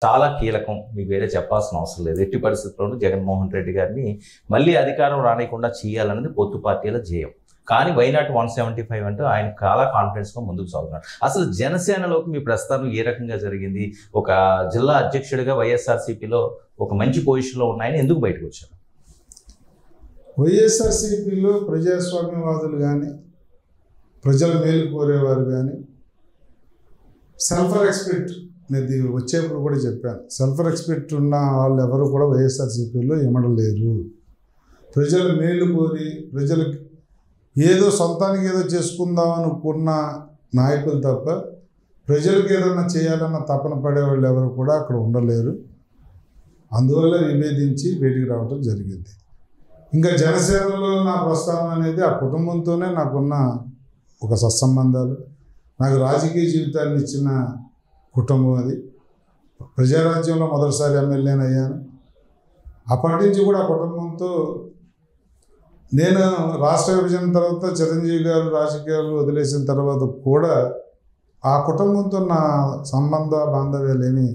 చాలా కీలకం, మీకు వేరే చెప్పాల్సిన అవసరం లేదు. ఎట్టి పరిస్థితుల్లోనూ జగన్మోహన్ రెడ్డి గారిని మళ్ళీ అధికారం రానికుండా చేయాలన్నది పొత్తు పార్టీల ధ్యేయం. కానీ వైనాట్ 175 అంటూ ఆయన చాలా కాన్ఫిడెన్స్గా ముందుకు సాగుతున్నారు. అసలు జనసేనలోకి మీ ప్రస్థానం ఏ రకంగా జరిగింది? ఒక జిల్లా అధ్యక్షుడిగా వైఎస్ఆర్సీపీలో ఒక మంచి పొజిషన్లో ఉన్నాయని ఎందుకు బయటకు వచ్చారు? వైఎస్ఆర్సీపీలో ప్రజాస్వామ్యవాదులు కానీ, ప్రజల మేలు కోరేవారు కానీ, సెల్ఫ్ రెస్పెక్ట్ అనేది వచ్చేప్పుడు కూడా చెప్పాను, సెల్ఫ్ రెస్పెక్ట్ ఉన్న వాళ్ళు ఎవరు కూడా వైఎస్ఆర్సీపీలో ఇమడలేరు. ప్రజల మేలు కోరి, ప్రజలకి ఏదో సొంతానికి ఏదో చేసుకుందాం అనుకున్న నాయకులు తప్ప ప్రజలకు ఏదైనా చేయాలన్న తపన పడేవాళ్ళు ఎవరు కూడా అక్కడ ఉండలేరు. అందువల్ల విభేదించి బయటికి రావడం జరిగింది. ఇంకా జనసేనలో నా ప్రస్థానం అనేది ఆ కుటుంబంతోనే నాకున్న ఒక సత్సంబంధాలు, నాకు రాజకీయ జీవితాన్ని ఇచ్చిన కుటుంబం అది. ప్రజారాజ్యంలో మొదటిసారి ఎమ్మెల్యేని అయ్యాను. అప్పటి నుంచి కూడా ఆ కుటుంబంతో నేను రాష్ట్ర విభజన తర్వాత చిరంజీవి గారు రాజకీయాలు వదిలేసిన తర్వాత కూడా ఆ కుటుంబంతో నా సంబంధ బాంధవ్యాలు ఏమీ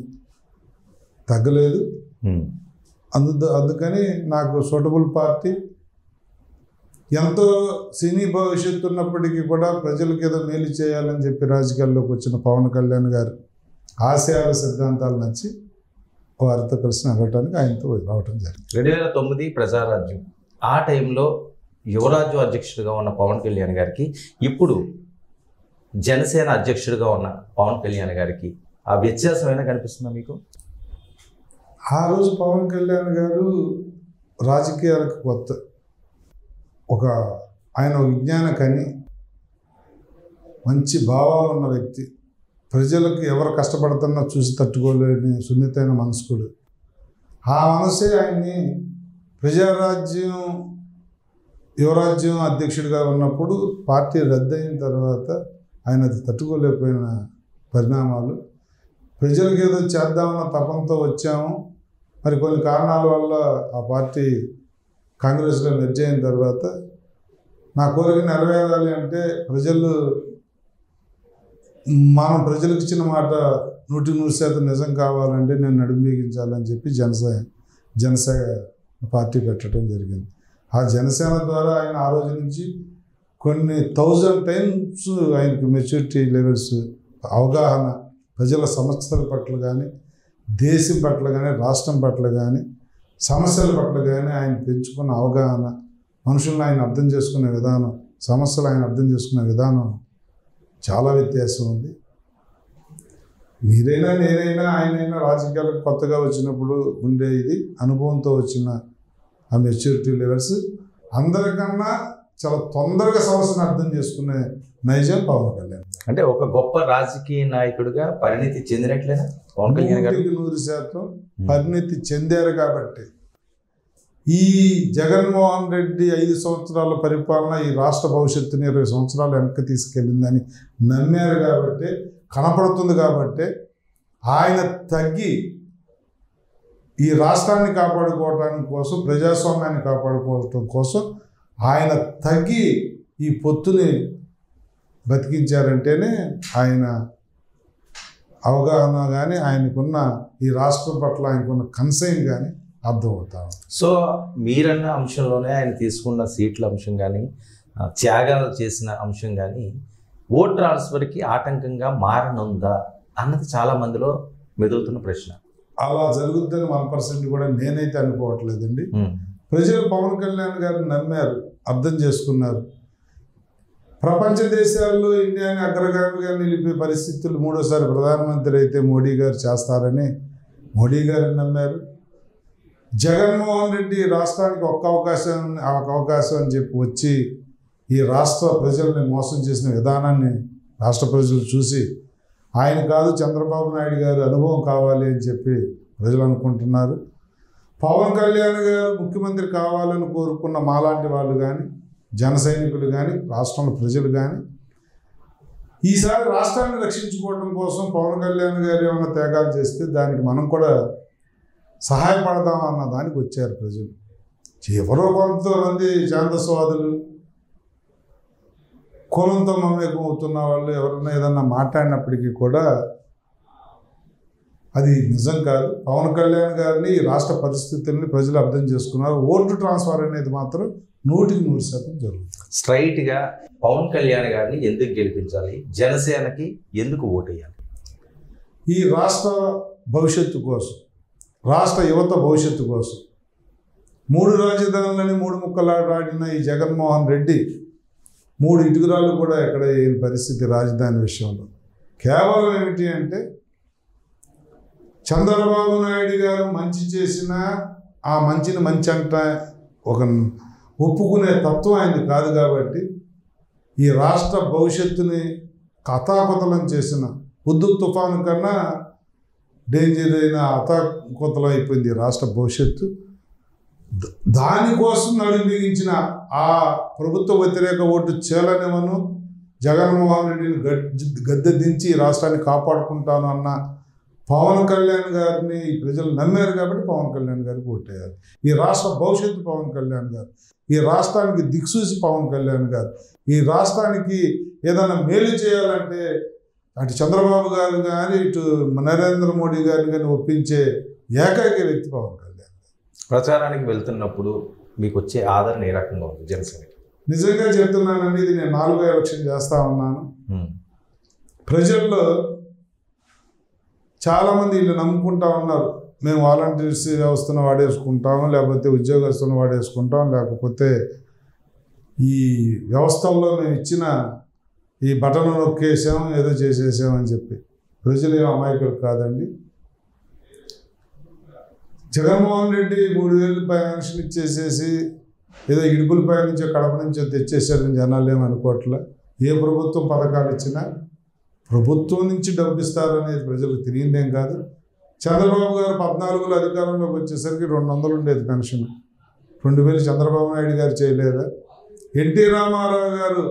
తగ్గలేదు. అందుకని నాకు సూటబుల్ పార్టీ, ఎంతో సినీ భవిష్యత్తు ఉన్నప్పటికీ కూడా ప్రజలకు ఏదో మేలు చేయాలని చెప్పి రాజకీయాల్లోకి వచ్చిన పవన్ కళ్యాణ్ గారు ఆశయాల సిద్ధాంతాలు నచ్చి వారితో కలిసి నడవటానికి ఆయనతో రావటం జరిగింది. 2009 ప్రజారాజ్యం, ఆ టైంలో యువరాజ్యం అధ్యక్షుడిగా ఉన్న పవన్ కళ్యాణ్ గారికి, ఇప్పుడు జనసేన అధ్యక్షుడిగా ఉన్న పవన్ కళ్యాణ్ గారికి ఆ వ్యత్యాసం ఏమైనా కనిపిస్తుందా మీకు? ఆ రోజు పవన్ కళ్యాణ్ గారు రాజకీయాలకు కొత్త, ఆయన విజ్ఞాన కని, మంచి భావాలు ఉన్న వ్యక్తి, ప్రజలకు ఎవరు కష్టపడుతున్నా చూసి తట్టుకోలేని సున్నితమైన మనస్కుడు. ఆ మనసే ఆయన్ని ప్రజారాజ్యం యువరాజ్యం అధ్యక్షుడిగా ఉన్నప్పుడు పార్టీ రద్దయిన తర్వాత ఆయన అది తట్టుకోలేకపోయిన పరిణామాలు. ప్రజలకు ఏదో చేద్దామన్న తపంతో వచ్చాము, మరి కొన్ని కారణాల వల్ల ఆ పార్టీ కాంగ్రెస్లో మెర్జ్ అయిన తర్వాత నా కోరిక నెరవేరాలి అంటే మనం ప్రజలకు ఇచ్చిన మాట 100% నిజం కావాలంటే నేను నడుంబిగించాలని చెప్పి జనసేన పార్టీ పెట్టడం జరిగింది. ఆ జనసేన ద్వారా ఆయన ఆ రోజు నుంచి కొన్ని 1000 టైమ్స్ ఆయనకు మెచ్యూరిటీ లెవెల్స్, అవగాహన, ప్రజల సమస్యల పట్ల కానీ, దేశం పట్ల కానీ, రాష్ట్రం పట్ల కానీ, సమస్యల పట్ల కానీ ఆయన పెంచుకున్న అవగాహన, మనుషులను ఆయన అర్థం చేసుకునే విధానం, సమస్యలు ఆయన అర్థం చేసుకునే విధానం చాలా వ్యత్యాసం ఉంది. మీరైనా నేనైనా ఆయనైనా రాజకీయాలకు కొత్తగా వచ్చినప్పుడు ఉండే ఇది అనుభవంతో వచ్చిన ఆ మెచ్యూరిటీ లెవెల్స్ అందరికన్నా చాలా తొందరగా సమస్యను అర్థం చేసుకునే నైజం పవన్ కళ్యాణ్. అంటే ఒక గొప్ప రాజకీయ నాయకుడిగా పరిణితి చెందినట్లేనా పవన్ కళ్యాణ్ గారు? 100% పరిణితి చెందారు. కాబట్టి ఈ జగన్మోహన్ రెడ్డి 5 సంవత్సరాల పరిపాలన ఈ రాష్ట్ర భవిష్యత్తుని 20 సంవత్సరాలు వెనక్కి తీసుకెళ్ళిందని నమ్మారు. కాబట్టి కనపడుతుంది. కాబట్టి ఆయన తగ్గి ఈ రాష్ట్రాన్ని కాపాడుకోవటానికి కోసం, ప్రజాస్వామ్యాన్ని కాపాడుకోవటం కోసం ఆయన తగ్గి ఈ పొత్తుని బతికించారంటేనే ఆయన అవగాహన కానీ, ఆయనకున్న ఈ రాష్ట్రం పట్ల ఆయనకున్న కన్సైన్ కానీ అర్థమవుతాం. సో మీరన్న అంశంలోనే ఆయన తీసుకున్న సీట్ల అంశం కానీ, త్యాగాలు చేసిన అంశం కానీ ఓట్ ట్రాన్స్ఫర్కి ఆటంకంగా మారనుందా అన్నది చాలా మందిలో మెదులుతున్న ప్రశ్న. అలా జరుగుతుందని 1% కూడా నేనైతే అనుకోవట్లేదండి. ప్రజలు పవన్ కళ్యాణ్ గారిని నమ్మారు, అర్థం చేసుకున్నారు. ప్రపంచ దేశాల్లో ఇండియాని అగ్రగామిగా నిలిపే పరిస్థితులు మూడోసారి ప్రధానమంత్రి అయితే మోడీ గారు చేస్తారని మోడీ గారిని నమ్మారు. జగన్మోహన్ రెడ్డి రాష్ట్రానికి ఒక్క అవకాశం అని చెప్పి వచ్చి ఈ రాష్ట్ర ప్రజల్ని మోసం చేసిన విధానాన్ని రాష్ట్ర ప్రజలు చూసి ఆయన కాదు చంద్రబాబు నాయుడు గారు అనుభవం కావాలి అని చెప్పి ప్రజలు అనుకుంటున్నారు. పవన్ కళ్యాణ్ గారు ముఖ్యమంత్రి కావాలని కోరుకున్న మాలాంటి వాళ్ళు కానీ, జన సైనికులు కానీ, రాష్ట్రంలో ప్రజలు కానీ ఈసారి రాష్ట్రాన్ని రక్షించుకోవడం కోసం పవన్ కళ్యాణ్ గారు ఏమైనా త్యాగాలు చేస్తే దానికి మనం కూడా సహాయపడదామన్న దానికి వచ్చారు ప్రజలు. ఎవరో కొంతమంది ఛాందస్వాదులు, కులంతో మమేకం అవుతున్న వాళ్ళు ఎవరైనా ఏదన్నా మాట్లాడినప్పటికీ కూడా అది నిజం కాదు. పవన్ కళ్యాణ్ గారిని ఈ రాష్ట్ర పరిస్థితుల్ని ప్రజలు అర్థం చేసుకున్నారు. ఓటు ట్రాన్స్ఫర్ అనేది మాత్రం 100% జరుగుతుంది. స్ట్రైట్గా పవన్ కళ్యాణ్ గారిని ఎందుకు గెలిపించాలి, జనసేనకి ఎందుకు ఓటేయాలి? ఈ రాష్ట్ర భవిష్యత్తు కోసం, రాష్ట్ర యువత భవిష్యత్తు కోసం 3 రాజధానులని 3 ముక్కలాడిన ఈ జగన్మోహన్ రెడ్డి 3 ఇటుకురాళ్ళు కూడా ఎక్కడ ఏం పరిస్థితి రాజధాని విషయంలో. కేవలం ఏమిటి అంటే చంద్రబాబు నాయుడు గారు మంచి చేసిన ఆ మంచిని మంచి అంట ఒక ఒప్పుకునే తత్వం ఆయనది కాదు. కాబట్టి ఈ రాష్ట్ర భవిష్యత్తుని అతాకుతలం చేసిన హుద్దు తుఫాను కన్నా డేంజర్ అయిన అతాకుతలం అయిపోయింది రాష్ట్ర భవిష్యత్తు. దానికోసం నడిపించిన ఆ ప్రభుత్వ వ్యతిరేక ఓటు చేలనివను జగన్మోహన్ రెడ్డిని గద్దె దించి రాష్ట్రాన్ని కాపాడుకుంటాను అన్న పవన్ కళ్యాణ్ గారిని ఈ ప్రజలు నమ్మారు. కాబట్టి పవన్ కళ్యాణ్ గారికి ఓటేయాలి. ఈ రాష్ట్ర భవిష్యత్తు పవన్ కళ్యాణ్ గారు, ఈ రాష్ట్రానికి దిక్సూచి పవన్ కళ్యాణ్ గారు, ఈ రాష్ట్రానికి ఏదైనా మేలు చేయాలంటే అటు చంద్రబాబు గారు కానీ ఇటు నరేంద్ర మోడీ గారిని కానీ ఒప్పించే ఏకైక వ్యక్తి పవన్ కళ్యాణ్. ప్రచారానికి వెళ్తున్నప్పుడు మీకు వచ్చే ఆదరణ ఏ రకంగా ఉంది జనసేనకి? నిజంగా చెప్తున్నానండి, ఇది నేను 4వ ఎలక్షన్ చేస్తూ ఉన్నాను. ప్రజల్లో చాలామంది వీళ్ళు నమ్ముకుంటా ఉన్నారు. మేము వాలంటీర్స్ వ్యవస్థను వాడేసుకుంటాము, లేకపోతే ఉద్యోగస్తులను వాడేసుకుంటాం, లేకపోతే ఈ వ్యవస్థల్లో మేము ఇచ్చిన ఈ బటన్ నొక్కేసాం, ఏదో చేసేసామని చెప్పి. ప్రజలు ఏం అమాయకులు కాదండి. జగన్మోహన్ రెడ్డి 3,000 పెన్షన్ ఇచ్చేసేసి ఏదో ఇడుపులపై నుంచో కడప నుంచో తెచ్చేసారని జనాలు ఏమనుకోవట్లే. ఏ ప్రభుత్వం పథకాలు ఇచ్చినా ప్రభుత్వం నుంచి డబ్బు ఇస్తారనేది ప్రజలకు తెలియదేం కాదు. చంద్రబాబు గారు 14లో అధికారంలోకి వచ్చేసరికి 200 ఉండేది పెన్షన్. 2000 చంద్రబాబు నాయుడు గారు చేయలేదా? ఎన్టీ రామారావు గారు,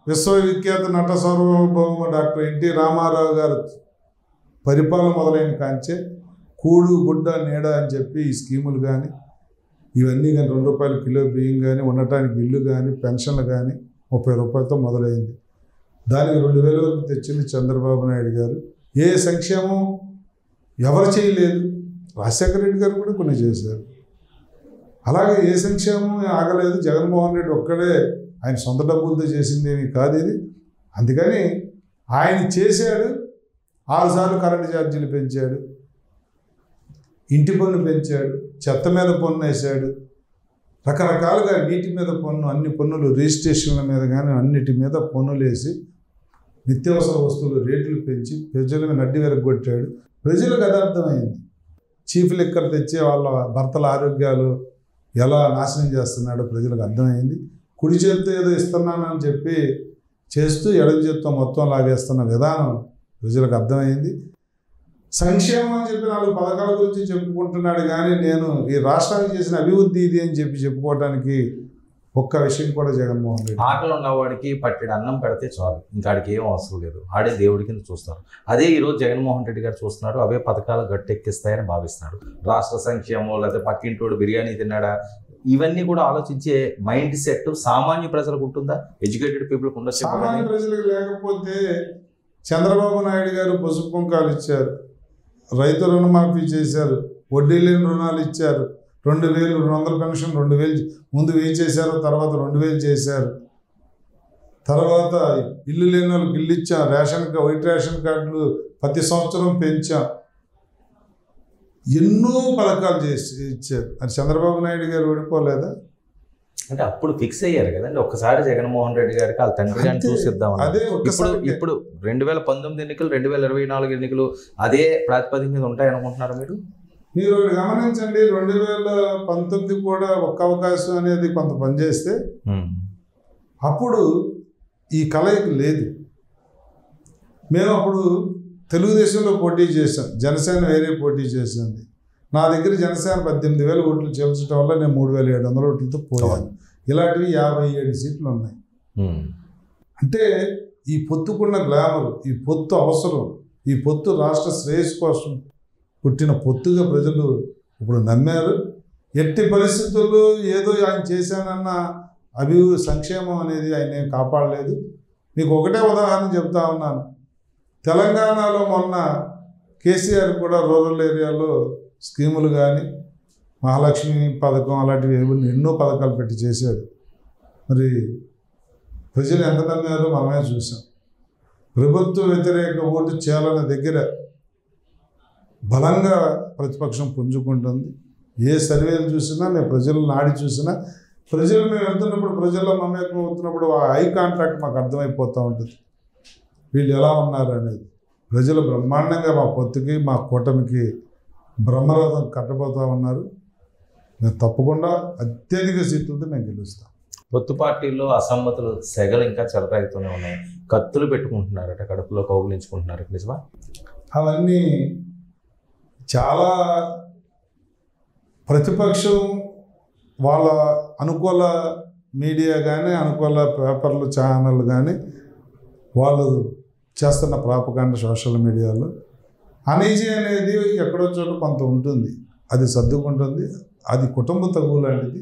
విశ్వవిఖ్యాత నట సార్వభౌమ డాక్టర్ ఎన్టీ రామారావు గారు పరిపాలన మొదలైన కాంచే కూడు గుడ్డ నీడ అని చెప్పి ఈ స్కీములు కానీ ఇవన్నీ కానీ ₹2 కిలో బియ్యం కానీ, ఉండటానికి ఇల్లు కానీ, పెన్షన్లు కానీ ₹30తో మొదలైంది. దానికి 2000 వరకు తెచ్చింది చంద్రబాబు నాయుడు గారు. ఏ సంక్షేమం ఎవరు చేయలేదు. రాజశేఖర రెడ్డి గారు కూడా కొన్ని చేశారు. అలాగే ఏ సంక్షేమం ఆగలేదు. జగన్మోహన్ రెడ్డి ఒక్కడే ఆయన సొంత డబ్బులతో చేసింది ఏమీ కాదు ఇది. అందుకని ఆయన చేశాడు. 6 సార్లు కరెంటు ఛార్జీలు పెంచాడు, ఇంటి పన్ను పెంచాడు, చెత్త మీద పన్ను వేశాడు, రకరకాలుగా నీటి మీద పన్ను, అన్ని పన్నులు, రిజిస్ట్రేషన్ల మీద కానీ అన్నిటి మీద పన్నులు వేసి నిత్యావసర వస్తువులు రేట్లు పెంచి ప్రజలను నడ్డి వెరగొట్టాడు. ప్రజలకు అది అర్థమైంది. చీఫ్ లిక్కర్ తెచ్చే వాళ్ళ భర్తల ఆరోగ్యాలు ఎలా నాశనం చేస్తున్నాడో ప్రజలకు అర్థమైంది. కుడి చేతితో ఏదో ఇస్తున్నానని చెప్పి చేస్తూ ఎడమ చేతితో మొత్తం లాగేస్తున్న విధానం ప్రజలకు అర్థమైంది. సంక్షేమం అని చెప్పి 4 పథకాల గురించి చెప్పుకుంటున్నాడు కానీ నేను ఈ రాష్ట్రానికి చేసిన అభివృద్ధి ఇది అని చెప్పి చెప్పుకోవడానికి ఒక్క విషయం కూడా జగన్మోహన్ రెడ్డి. ఆటలు ఉన్నవాడికి పట్టెడు అన్నం పెడితే చాలు, ఇంకా ఆడికి ఏం అవసరం లేదు, ఆడే దేవుడి కింద చూస్తారు. అదే ఈరోజు జగన్మోహన్ రెడ్డి గారు చూస్తున్నాడు, అవే పథకాలు గట్టెక్కిస్తాయని భావిస్తున్నాడు. రాష్ట్ర సంక్షేమం లేకపోతే పక్కింటోడు బిర్యానీ తిన్నాడా, ఇవన్నీ కూడా ఆలోచించే మైండ్ సెట్ సామాన్య ప్రజలకు ఉంటుందా? ఎడ్యుకేటెడ్ పీపుల్కి ఉండదు. సామాన్య ప్రజలకు లేకపోతే చంద్రబాబు నాయుడు గారు పసుపు కుంకాలు ఇచ్చారు, రైతు రుణమాఫీ చేశారు, వడ్డీ లేని రుణాలు ఇచ్చారు, 2000 200 పెన్షన్ 2000 ముందు 1000 చేశారు, తర్వాత 2000 చేశారు. తర్వాత ఇల్లు లేని వాళ్ళకి ఇల్లు ఇచ్చాం, వైట్ రేషన్ కార్డులు ప్రతి సంవత్సరం పెంచాం, ఎన్నో పథకాలు చేసి ఇచ్చారు. అది చంద్రబాబు నాయుడు గారు ఓడిపోలేదా? అంటే అప్పుడు ఫిక్స్ అయ్యారు కదండి. ఒక్కసారి జగన్మోహన్ రెడ్డి గారికి వాళ్ళ తండ్రి గారిని చూసిద్దాం. ఇప్పుడు 2019 ఎన్నికలు, 2024 ఎన్నికలు అదే ప్రాతిపదిక మీద ఉంటాయనుకుంటున్నారు మీరు? మీరు గమనించండి, 2019 కూడా ఒక్క అవకాశం అనేది కొంత పనిచేస్తే అప్పుడు ఈ కలయిక లేదు. మేము అప్పుడు తెలుగుదేశంలో పోటీ చేశాం, జనసేన వేరే పోటీ చేసింది. నా దగ్గర జనసేన 18,000 ఓట్లు చేర్చడం వల్ల నేను 3,700 ఓట్లతో పోయాను. ఇలాంటివి 57 సీట్లు ఉన్నాయి. అంటే ఈ పొత్తుకున్న గ్లామర్, ఈ పొత్తు అవసరం, ఈ పొత్తు రాష్ట్ర శ్రేయస్సు కోసం పుట్టిన పొత్తుగా ప్రజలు ఇప్పుడు నమ్మారు. ఎట్టి పరిస్థితుల్లో ఏదో ఆయన చేశానన్న అభివృద్ధి సంక్షేమం అనేది ఆయన ఏం కాపాడలేదు. మీకు ఒకటే ఉదాహరణ చెప్తా ఉన్నాను. తెలంగాణలో మొన్న కేసీఆర్ కూడా రూరల్ ఏరియాలో స్కీములు కానీ మహాలక్ష్మి పథకం అలాంటివి ఎన్నో పథకాలు పెట్టి చేశారు. మరి ప్రజలు ఎంత నమ్మారో మనమే చూసాం. ప్రభుత్వ వ్యతిరేక ఓటు చేయాలనే దగ్గర బలంగా ప్రతిపక్షం పుంజుకుంటుంది. ఏ సర్వేలు చూసినా, మేము ప్రజల నాడి చూసినా, ప్రజలు మేము వెళ్తున్నప్పుడు, ప్రజల్లో మమేకం అవుతున్నప్పుడు ఆ ఐ కాంటాక్ట్ మాకు అర్థమైపోతూ ఉంటుంది వీళ్ళు ఎలా ఉన్నారు అనేది. ప్రజలు బ్రహ్మాండంగా మా పొత్తుకి, మా కూటమికి బ్రహ్మరథం కట్టబోతూ ఉన్నారు. మేము తప్పకుండా అత్యధిక సీట్లతో మేము గెలుస్తాం. పొత్తు పార్టీల్లో అసమ్మతులు సెగలు ఇంకా చెలరేగుతూనే ఉన్నాయి. కత్తులు పెట్టుకుంటున్నారట, కడుపులో కౌగులించుకుంటున్నారు, నిజమా? అవన్నీ చాలా ప్రతిపక్షం వాళ్ళ అనుకూల మీడియా కానీ, అనుకూల పేపర్లు, ఛానళ్ళు కానీ వాళ్ళు చేస్తున్న ప్రాపగాండ సోషల్ మీడియాలో అనీజీ అనేది ఎక్కడో చోట కొంత ఉంటుంది, అది సర్దుకుంటుంది. అది కుటుంబ తగువ లాంటిది.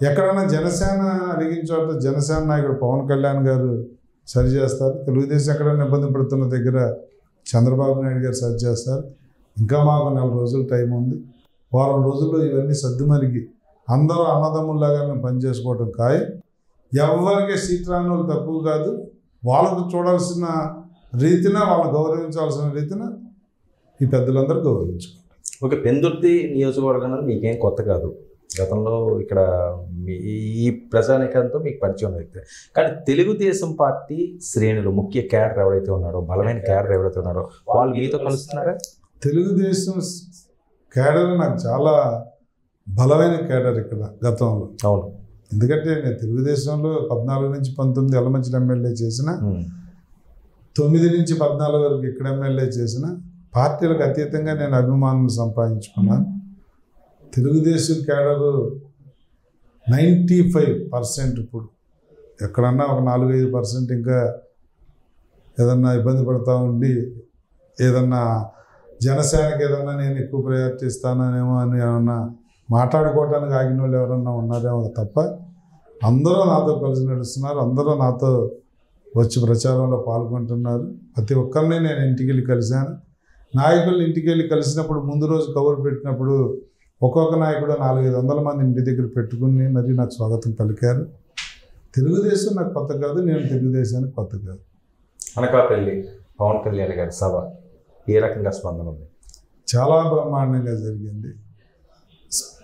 ఎక్కడైనా జనసేన అడిగిన చోట జనసేన నాయకుడు పవన్ కళ్యాణ్ గారు సరి చేస్తారు. తెలుగుదేశం ఎక్కడైనా ఇబ్బంది పడుతున్న దగ్గర చంద్రబాబు నాయుడు గారు సరి చేస్తారు. ఇంకా మాకు 4 రోజులు టైం ఉంది. వారం రోజుల్లో ఇవన్నీ సర్దుమరిగి అందరూ అన్నదమ్ముల్లాగా మేము పనిచేసుకోవటం ఖాయం. ఎవరికి సీట్ రాని వాళ్ళు తక్కువ కాదు. వాళ్ళకు చూడాల్సిన రీతిన, వాళ్ళని గౌరవించాల్సిన రీతిన ఈ పెద్దలందరూ గౌరవించుకుంటారు. ఓకే, పెందుర్తి నియోజకవర్గం మీకేం కొత్త కాదు. గతంలో ఇక్కడ ఈ ప్రజానికంతో మీకు పరిచయం వ్యక్తి. కానీ తెలుగుదేశం పార్టీ శ్రేణులు, ముఖ్య క్యాడర్ ఎవరైతే ఉన్నారో, బలమైన క్యాడర్ ఎవరైతే ఉన్నారో వాళ్ళు మీతో కలుస్తున్నారా? తెలుగుదేశం క్యాడర్ నాకు చాలా బలమైన క్యాడర్ ఇక్కడ గతంలో. అవును, ఎందుకంటే నేను తెలుగుదేశంలో 14 నుంచి 19 ఎలమంచిలి ఎమ్మెల్యే చేసిన, 9 నుంచి 14 వరకు ఇక్కడ ఎమ్మెల్యే చేసిన, పార్టీలకు అతీతంగా నేను అభిమానులు సంపాదించుకున్నాను. తెలుగుదేశం క్యాడరు 95% ఇప్పుడు. ఎక్కడన్నా ఒక 4-5% ఇంకా ఏదన్నా ఇబ్బంది పడుతూ ఉండి, ఏదన్నా జనసేనకి ఏదన్నా నేను ఎక్కువ ప్రయారిటీ ఇస్తానేమో అని ఏమన్నా మాట్లాడుకోవడానికి ఆగిన వాళ్ళు ఎవరన్నా ఉన్నారేమో తప్ప అందరూ నాతో కలిసి నడుస్తున్నారు. అందరూ నాతో వచ్చి ప్రచారంలో పాల్గొంటున్నారు. ప్రతి ఒక్కరిని నేను ఇంటికి వెళ్ళి కలిశాను. నాయకులను ఇంటికి వెళ్ళి కలిసినప్పుడు ముందు రోజు కవర్ పెట్టినప్పుడు ఒక్కొక్క నాయకుడు 400-500 మంది ఇంటి దగ్గర పెట్టుకుని మరి నాకు స్వాగతం పలికారు. తెలుగుదేశం నాకు కొత్త కాదు, నేను తెలుగుదేశానికి కొత్త కాదు. అనకాపల్లి పవన్ కళ్యాణ్ గారి సభ ఏ రకంగా స్పందన ఉంది? చాలా బ్రహ్మాండంగా జరిగింది.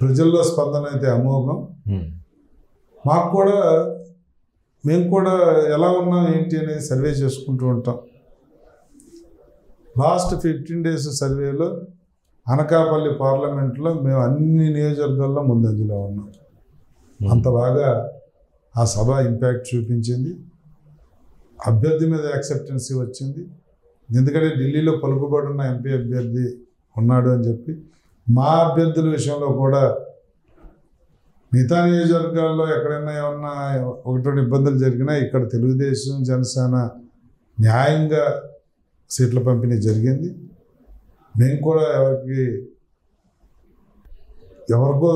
ప్రజల్లో స్పందన అయితే అమోఘం. మాకు కూడా, మేము కూడా ఎలా ఉన్నాం ఏంటి అనేది సర్వే చేసుకుంటూ ఉంటాం. లాస్ట్ 15 days సర్వేలో అనకాపల్లి పార్లమెంట్లో మేము అన్ని నియోజకవర్గాల్లో ముందంజలో ఉన్నాం. అంత బాగా ఆ సభ ఇంపాక్ట్ చూపించింది. అభ్యర్థి మీద యాక్సెప్టెన్సీ వచ్చింది. ఎందుకంటే ఢిల్లీలో పలుకుబడి ఉన్న ఎంపీ అభ్యర్థి ఉన్నాడు అని చెప్పి, మా అభ్యర్థుల విషయంలో కూడా మిగతా నియోజకవర్గాల్లో ఎక్కడైనా ఏమన్నా 1-2 ఇబ్బందులు జరిగినా ఇక్కడ తెలుగుదేశం, జనసేన న్యాయంగా సీట్ల పంపిణీ జరిగింది. మేము కూడా ఎవరికో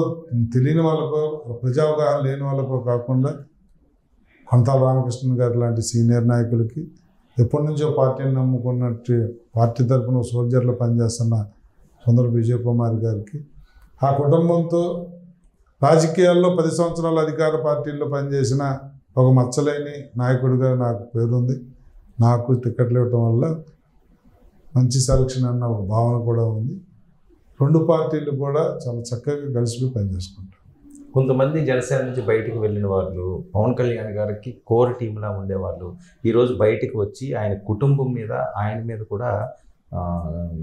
తెలియని వాళ్ళకో, ప్రజావగాహన లేని వాళ్ళకో కాకుండా కొంతాల రామకృష్ణ గారు లాంటి సీనియర్ నాయకులకి, ఎప్పటి నుంచో పార్టీని నమ్ముకున్నట్టు పార్టీ తరఫున సోల్జర్లు పనిచేస్తున్న సుందర విజయ్ కుమార్ గారికి, ఆ కుటుంబంతో రాజకీయాల్లో 10 సంవత్సరాలు అధికార పార్టీల్లో పనిచేసిన ఒక మచ్చలేని నాయకుడిగా నాకు పేరుంది. నాకు టికెట్లు ఇవ్వటం వల్ల మంచి సెలక్షన్ అన్న ఒక భావన కూడా ఉంది. 2 పార్టీలు కూడా చాలా చక్కగా కలిసిపోయి పనిచేసుకుంటారు. కొంతమంది జనసేన నుంచి బయటకు వెళ్ళిన వాళ్ళు, పవన్ కళ్యాణ్ గారికి కోర్ టీంలా ఉండేవాళ్ళు ఈరోజు బయటికి వచ్చి ఆయన కుటుంబం మీద, ఆయన మీద కూడా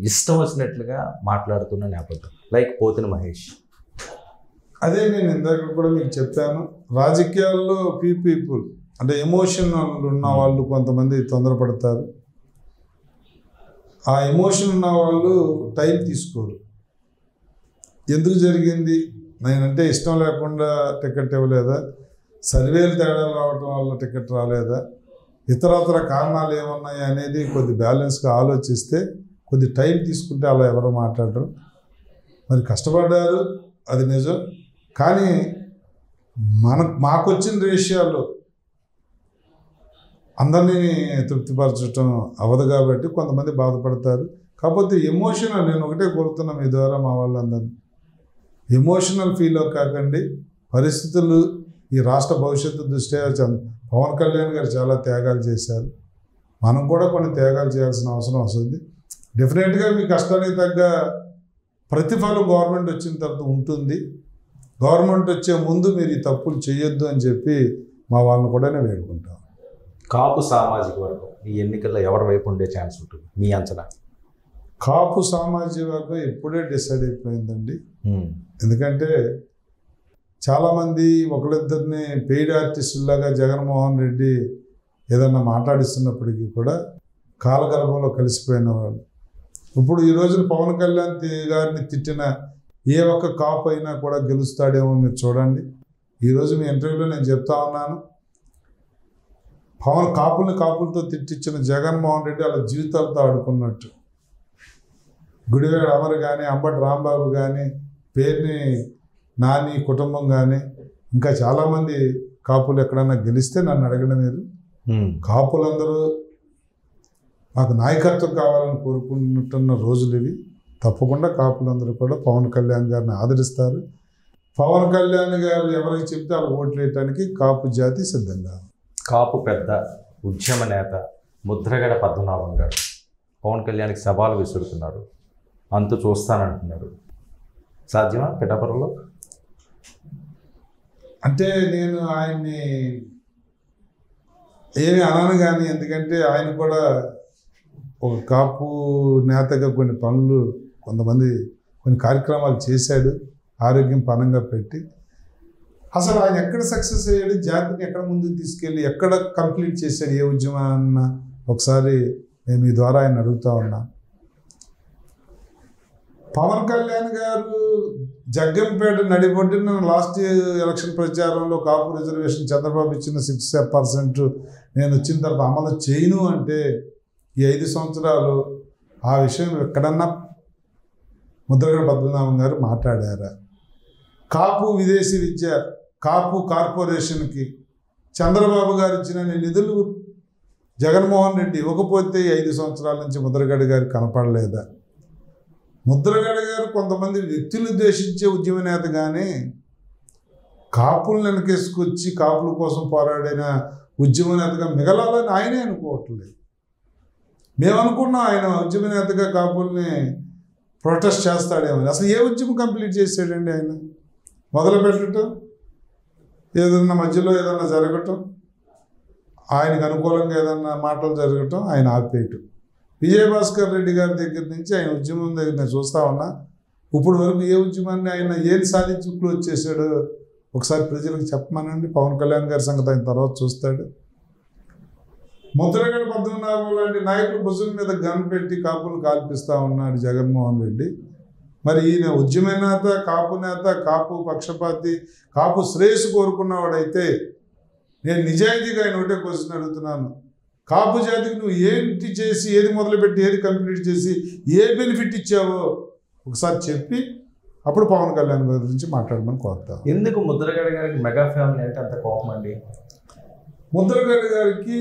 ఇష్టం వచ్చినట్లుగా మాట్లాడుతున్న నేపథ్యం, లైక్ పోతిన మహేష్. అదే నేను ఇందాక కూడా మీకు చెప్పాను, రాజకీయాల్లో పీపుల్ అంటే ఎమోషన్ ఉన్న వాళ్ళు కొంతమంది తొందరపడతారు. ఆ ఎమోషన్ ఉన్న వాళ్ళు టైం తీసుకోరు. ఎందుకు జరిగింది, నేనంటే ఇష్టం లేకుండా టికెట్ ఇవ్వలేదా, సర్వేలు తేడాలు రావటం వల్ల టికెట్ రాలేదా, ఇతరత్ర కారణాలు ఏమన్నాయి అనేది కొద్ది బ్యాలెన్స్గా ఆలోచిస్తే, కొద్ది టైం తీసుకుంటే అలా ఎవరు మాట్లాడరు. మరి కష్టపడ్డారు, అది నిజం. కానీ మాకు వచ్చిన రేషియాలో అందరినీ తృప్తిపరచడం అవ్వదు కాబట్టి కొంతమంది బాధపడతారు. కాకపోతే ఎమోషనల్, నేను ఒకటే కోరుతున్నా మీ ద్వారా మా వాళ్ళందరినీ, ఎమోషనల్ ఫీల్ కాకండి. పరిస్థితులు ఈ రాష్ట్ర భవిష్యత్తు దృష్ట్యా పవన్ కళ్యాణ్ గారు చాలా త్యాగాలు చేశారు. మనం కూడా కొన్ని త్యాగాలు చేయాల్సిన అవసరం వస్తుంది. డెఫినెట్గా మీ కష్టానికి తగ్గ ప్రతిఫలం గవర్నమెంట్ వచ్చిన తర్వాత ఉంటుంది. గవర్నమెంట్ వచ్చే ముందు మీరు ఈ తప్పులు చేయొద్దు అని చెప్పి మా వాళ్ళని కూడా నేను వేడుకుంటాను. కాపు సామాజిక వర్గం ఈ ఎన్నికల్లో ఎవరి వైపు ఉండే ఛాన్స్ ఉంటుంది మీ అంచనా? కాపు సామాజిక వర్గం ఎప్పుడే డిసైడ్ అయిపోయిందండి. ఎందుకంటే చాలామంది ఒకళ్ళిద్దరిని పెయిడ్ ఆర్టిస్టులాగా జగన్మోహన్ రెడ్డి ఏదన్నా మాట్లాడిస్తున్నప్పటికీ కూడా కాలగర్భంలో కలిసిపోయిన వాళ్ళు. ఇప్పుడు ఈ రోజున పవన్ కళ్యాణ్ గారిని తిట్టిన ఏ ఒక్క కాపు అయినా కూడా గెలుస్తాడేమో మీరు చూడండి. ఈరోజు మీ ఇంటర్వ్యూలో నేను చెప్తా ఉన్నాను, కాపులతో తిట్టించిన జగన్మోహన్ రెడ్డి వాళ్ళ జీవితాలతో ఆడుకున్నట్టు. గుడివాడ అమర్ కానీ, అంబటి రాంబాబు కానీ, పేర్ని నాని కుటుంబం కానీ, ఇంకా చాలామంది కాపులు ఎక్కడన్నా గెలిస్తే నన్ను అడగడం మీరు. కాపులందరూ మాకు నాయకత్వం కావాలని కోరుకుంటున్న రోజులు ఇవి. తప్పకుండా కాపులందరూ కూడా పవన్ కళ్యాణ్ గారిని ఆదరిస్తారు. పవన్ కళ్యాణ్ గారు ఎవరికి చెప్తే వాళ్ళకి ఓట్లు వేయడానికి కాపు జాతి సిద్ధంగా. కాపు పెద్ద ఉద్యమ నేత ముద్రగడ పద్మనాభం గారు పవన్ కళ్యాణ్కి సవాలు విసురుతున్నారు, అంతు చూస్తానంటున్నారు. సాధ్యమా పిఠాపురంలో? అంటే నేను ఆయన్ని ఏమి అనను కానీ, ఎందుకంటే ఆయన కూడా ఒక కాపు నేతగా కొన్ని పనులు కొన్ని కార్యక్రమాలు చేశాడు, ఆరోగ్యం పనంగా పెట్టి. అసలు ఆయన ఎక్కడ సక్సెస్ అయ్యాడు, జాతిని ఎక్కడ ముందుకు తీసుకెళ్ళి ఎక్కడ కంప్లీట్ చేశాడు, ఏ ఉద్యమాన్న ఒకసారి నేను మీ ద్వారా ఆయన అడుగుతా ఉన్నా. పవన్ కళ్యాణ్ గారు జగ్గంపేట నడిబొడ్డిన లాస్ట్ ఎలక్షన్ ప్రచారంలో కాపు రిజర్వేషన్ చంద్రబాబు ఇచ్చిన 6% నేను వచ్చిన తర్వాత అమలు చేయను అంటే ఈ 5 సంవత్సరాలు ఆ విషయం ఎక్కడన్నా ముద్రగడ పద్మనాభం గారు మాట్లాడారా? కాపు విదేశీ విద్య, కాపు కార్పొరేషన్కి చంద్రబాబు గారు ఇచ్చిన నిధులు జగన్మోహన్ రెడ్డి ఇవ్వకపోతే 5 సంవత్సరాల నుంచి ముద్రగడ గారు కనపడలేదా? ముద్రగడ గారు కొంతమంది వ్యక్తులు ఉద్దేశించే ఉద్యమ నేత కానీ కాపులను వెనకేసుకొచ్చి కాపుల కోసం పోరాడిన ఉద్యమ నేతగా మిగలాలని ఆయనే అనుకోవట్లేదు. మేము అనుకున్నాం ఆయన ఉద్యమ నేతగా కాపుల్ని ప్రొటెస్ట్ చేస్తాడేమని. అసలు ఏ ఉద్యమం కంప్లీట్ చేశాడండి ఆయన? మొదలు పెట్టడం, ఏదన్నా మధ్యలో ఏదన్నా జరగటం, ఆయనకు అనుకూలంగా ఏదన్నా మాటలు జరగటం, ఆయన ఆపేయటం. విజయభాస్కర్ రెడ్డి గారి దగ్గర నుంచి ఆయన ఉద్యమం దగ్గర నేను చూస్తూ ఉన్నా. ఇప్పుడు వరకు ఏ ఉద్యమాన్ని ఆయన ఏది సాధించి క్లోజ్ చేశాడో ఒకసారి ప్రజలకు చెప్పమనండి. పవన్ కళ్యాణ్ గారి సంగతి ఆయన తర్వాత చూస్తాడు. ముద్రగడ పద్మనాభం లాంటి నాయకులు భుజం మీద గన్ పెట్టి కాపులు కాల్పిస్తూ ఉన్నాడు జగన్మోహన్ రెడ్డి. మరి ఈయన ఉద్యమ నేత, కాపు నేత, కాపు పక్షపాతి, కాపు శ్రేయస్సు కోరుకున్నవాడైతే నేను నిజాయితీగా ఆయన ఒకటే క్వశ్చన్ అడుగుతున్నాను. కాపు జాతికి నువ్వు ఏంటి చేసి, ఏది మొదలుపెట్టి, ఏది కంప్లీట్ చేసి, ఏ బెనిఫిట్ ఇచ్చావో ఒకసారి చెప్పి అప్పుడు పవన్ కళ్యాణ్ గారి గురించి మాట్లాడమని కోరుతా. ఎందుకు ముద్రగడ గారికి మెగా ఫ్యామిలీ అంటే అంత కోపం అండి? ముద్రగడ గారికి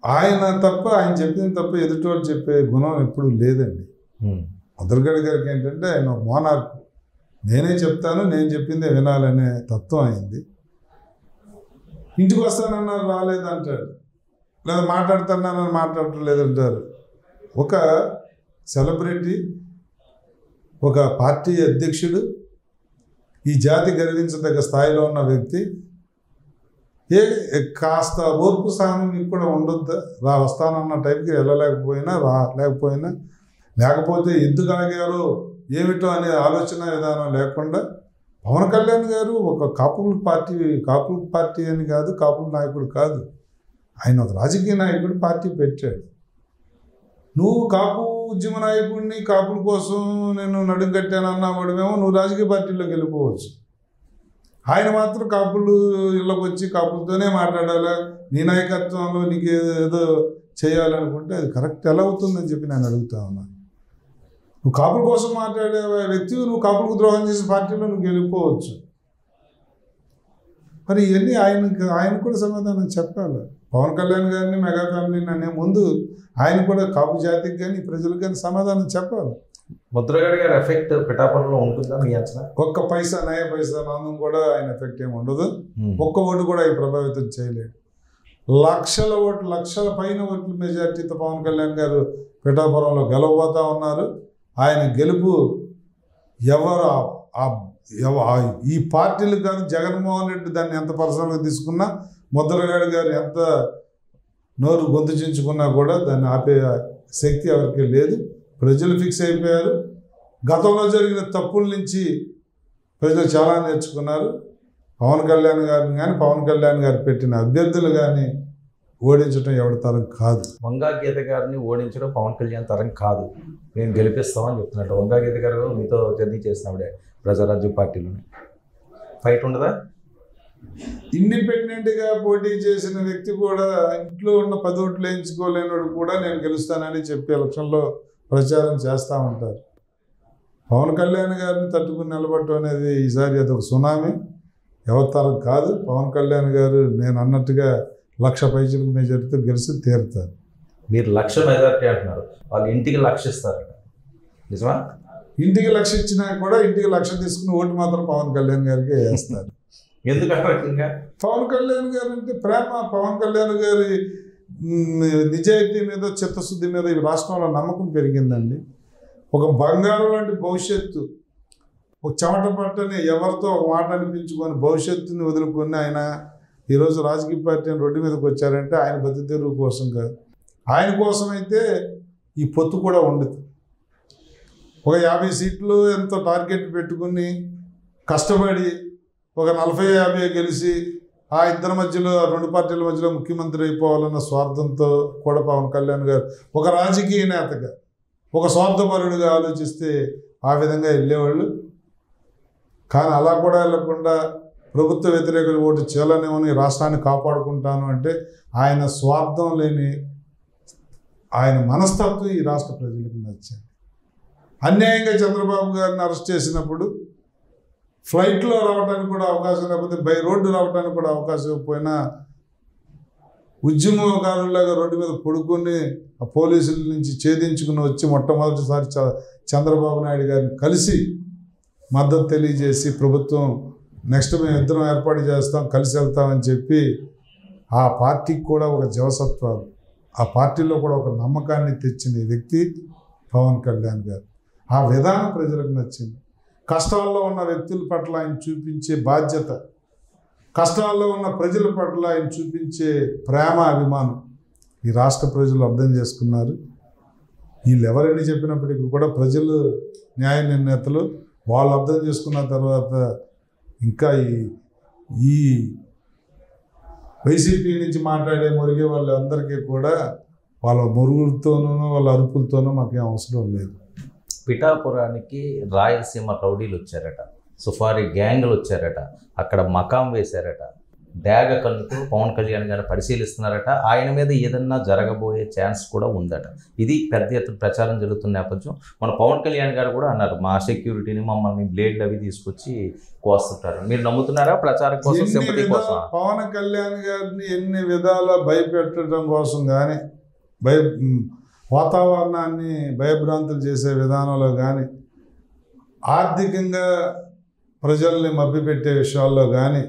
ఆయన తప్ప, ఆయన చెప్పింది తప్ప ఎదుటి వాళ్ళు చెప్పే గుణం ఎప్పుడు లేదండి. ముద్రగడ గారికి ఏంటంటే ఆయన మోనార్క్, నేనే చెప్తాను, నేను చెప్పిందే వినాలనే తత్వం అయింది. ఇంటికి వస్తానన్నారు, రాలేదంటాడు, లేదా మాట్లాడుతున్నానని మాట్లాడటం లేదంటారు. ఒక సెలబ్రిటీ, ఒక పార్టీ అధ్యక్షుడు, ఈ జాతి గర్వించదగ్గ స్థాయిలో ఉన్న వ్యక్తి కాస్త ఓర్పు సహనం మీకు కూడా ఉండొద్దా? వస్తానన్న టైంకి వెళ్ళలేకపోయినా, లేకపోతే ఎందుకు ఆగారో ఏమిటో అనే ఆలోచన విధానం లేకుండా పవన్ కళ్యాణ్ గారు ఒక కాపుల పార్టీ అని కాదు, కాపుల నాయకుడు కాదు, ఆయన ఒక రాజకీయ నాయకుడు, పార్టీ పెట్టాడు. నువ్వు కాపు ఉద్యమ నాయకుడిని, కాపుల కోసం నేను నడుం కట్టాను అన్నామేమో నువ్వు రాజకీయ పార్టీలోకి వెళ్ళిపోవచ్చు. ఆయన మాత్రం కాపులు ఇళ్ళకి వచ్చి కాపులతోనే మాట్లాడాలా, నీ నాయకత్వంలో నీకు ఏదో చేయాలనుకుంటే అది కరెక్ట్ ఎలా అవుతుందని చెప్పి నేను అడుగుతా ఉన్నాను. నువ్వు కాపుల కోసం మాట్లాడే వ్యక్తి, నువ్వు కాపులకు ద్రోహం చేసే పార్టీలో నువ్వు వెళ్ళిపోవచ్చు. మరి ఇవన్నీ ఆయన కూడా సమాధానం చెప్పాలి. పవన్ కళ్యాణ్ గారిని మెగా ఫ్యామిలీని అనే ముందు ఆయన కూడా కాపు జాతికి కానీ ప్రజలకు కానీ సమాధానం చెప్పాలి. ముద్రగడ గారి ఎఫెక్ట్ పిఠాపురంలో ఉంటుందా మీ అంచనా? ఒక్క పైసా నయ పైసా నామం కూడా ఆయన ఎఫెక్ట్ ఏమి ఉండదు. ఒక్క ఓటు కూడా ఆయన ప్రభావితం చేయలేడు. లక్షల ఓట్లు, లక్షల పైన ఓట్ల మెజార్టీతో పవన్ కళ్యాణ్ గారు పిఠాపురంలో గెలవబోతా ఉన్నారు. ఆయన గెలుపు ఎవరు ఈ పార్టీలు కానీ జగన్మోహన్ రెడ్డి దాన్ని ఎంత పర్సనల్గా తీసుకున్నా, ముద్రగడ గారు ఎంత నోరు గొంతు చించుకున్నా కూడా దాన్ని ఆపే శక్తి ఎవరికి లేదు. ప్రజలు ఫిక్స్ అయిపోయారు. గతంలో జరిగిన తప్పుల నుంచి ప్రజలు చాలా నేర్చుకున్నారు. పవన్ కళ్యాణ్ గారిని కానీ పవన్ కళ్యాణ్ గారు పెట్టిన అభ్యర్థులు కానీ ఓడించడం ఎవరి తరం కాదు. వంగా గీత గారిని ఓడించడం పవన్ కళ్యాణ్ తరం కాదు, మేము గెలిపిస్తామని చెప్తున్నట్టు. వంగా గీత గారు మీతో జర్నీ చేసినప్పుడే ప్రజారాజ్యం పార్టీలోనే ఫైట్ ఉండదా? ఇండిపెండెంట్గా పోటీ చేసిన వ్యక్తి కూడా ఇంట్లో ఉన్న 10 ఓట్లు వేయించుకోలేనివాడు కూడా నేను గెలుస్తానని చెప్పి ఎలక్షన్లో ప్రచారం చేస్తూ ఉంటారు. పవన్ కళ్యాణ్ గారిని తట్టుకుని నిలబడటం అనేది ఈసారి అదొక సునామీ, ఎవరి తరం కాదు. పవన్ కళ్యాణ్ గారు నేను అన్నట్టుగా 1,00,000 పైచలకు మెజార్టీతో గెలిచి తీరుతారు. మీరు 1,00,000 మెజార్టీ అంటున్నారు, వాళ్ళు ఇంటికి 1,00,000 ఇస్తారట, నిజమా? ఇంటికి 1,00,000 ఇచ్చినా కూడా ఇంటికి 1,00,000 తీసుకుని ఓటు మాత్రం పవన్ కళ్యాణ్ గారికి వేస్తారు. ఎందుకంటే పవన్ కళ్యాణ్ గారు అంటే ప్రేమ, పవన్ కళ్యాణ్ గారి నిజాయితీ మీద, చిత్తశుద్ధి మీద ఈ రాష్ట్రంలో నమ్మకం పెరిగిందండి. ఒక బంగారం లాంటి భవిష్యత్తు, ఒక చెమట పట్టని ఎవరితో ఒక మాట అనిపించుకొని భవిష్యత్తుని వదులుకొని ఆయన ఈరోజు రాజకీయ పార్టీని రోడ్డు మీదకి వచ్చారంటే ఆయన బతుకుతెరువు కోసం కాదు. ఆయన కోసం అయితే ఈ పొత్తు కూడా ఉండదు. ఒక 50 సీట్లు ఎంతో టార్గెట్ పెట్టుకుని కష్టపడి ఒక 40-50 గెలిచి ఆ ఇద్దరి మధ్యలో, 2 పార్టీల మధ్యలో ముఖ్యమంత్రి అయిపోవాలన్న స్వార్థంతో కూడా పవన్ కళ్యాణ్ గారు ఒక రాజకీయ నేతగా, ఒక స్వార్థపరుడిగా ఆలోచిస్తే ఆ విధంగా వెళ్ళేవాళ్ళు. కానీ అలా కూడా వెళ్ళకుండా ప్రభుత్వ వ్యతిరేకులు ఓటు చేయాలనేమని రాష్ట్రాన్ని కాపాడుకుంటాను అంటే ఆయన స్వార్థం లేని ఆయన మనస్తత్వం ఈ రాష్ట్ర ప్రజలకు నచ్చింది. అన్యాయంగా చంద్రబాబు గారిని అరెస్ట్ చేసినప్పుడు ఫ్లైట్లో రావడానికి కూడా అవకాశం లేకపోతే బై రోడ్డు రావడానికి కూడా అవకాశం ఇవ్వకపోయినా ఉద్యమకారులాగా రోడ్డు మీద పడుకొని ఆ పోలీసుల నుంచి ఛేదించుకుని వచ్చి మొట్టమొదటిసారి చంద్రబాబు నాయుడు గారిని కలిసి మద్దతు తెలియజేసి ప్రభుత్వం నెక్స్ట్ మేము ఇద్దరం ఏర్పాటు చేస్తాం, కలిసి వెళ్తామని చెప్పి ఆ పార్టీకి కూడా ఒక జవసత్వాలు, ఆ పార్టీలో కూడా ఒక నమ్మకాన్ని తెచ్చిన వ్యక్తి పవన్ కళ్యాణ్ గారు. ఆ విధానం ప్రజలకు నచ్చింది. కష్టాల్లో ఉన్న వ్యక్తుల పట్ల ఆయన చూపించే బాధ్యత, కష్టాల్లో ఉన్న ప్రజల పట్ల ఆయన చూపించే ప్రేమ, అభిమానం ఈ రాష్ట్ర ప్రజలు అర్థం చేసుకున్నారు. వీళ్ళు ఎవరని చెప్పినప్పటికీ కూడా ప్రజలు, న్యాయ నిర్ణేతలు వాళ్ళు అర్థం చేసుకున్న తర్వాత ఇంకా ఈ వైసీపీ నుంచి మాట్లాడే మురిగే వాళ్ళందరికీ కూడా వాళ్ళ మురుగులతోనూ వాళ్ళ అరుపులతోనూ మాకేం అవసరం లేదు. పిఠాపురానికి రాయలసీమ రౌడీలు వచ్చారట, సుఫారీ గ్యాంగులు వచ్చారట, అక్కడ మకాం వేశారట, డాగ కన్నుతో పవన్ కళ్యాణ్ గారిని పరిశీలిస్తున్నారట, ఆయన మీద ఏదన్నా జరగబోయే ఛాన్స్ కూడా ఉందట. ఇది పెద్ద ఎత్తున ప్రచారం జరుగుతున్న నేపథ్యం. మన పవన్ కళ్యాణ్ గారు కూడా అన్నారు, మా సెక్యూరిటీని మమ్మల్ని బ్లేడ్లు అవి తీసుకొచ్చి కోస్తుంటారు. మీరు నమ్ముతున్నారా? ప్రచారం కోసం, సింపతి కోసం పవన్ కళ్యాణ్ గారిని ఎన్ని విధాల భయపెట్టడం కోసం కానీ, వాతావరణాన్ని భయభ్రాంతులు చేసే విధానంలో కానీ, ఆర్థికంగా ప్రజల్ని మభ్యపెట్టే విషయాల్లో కానీ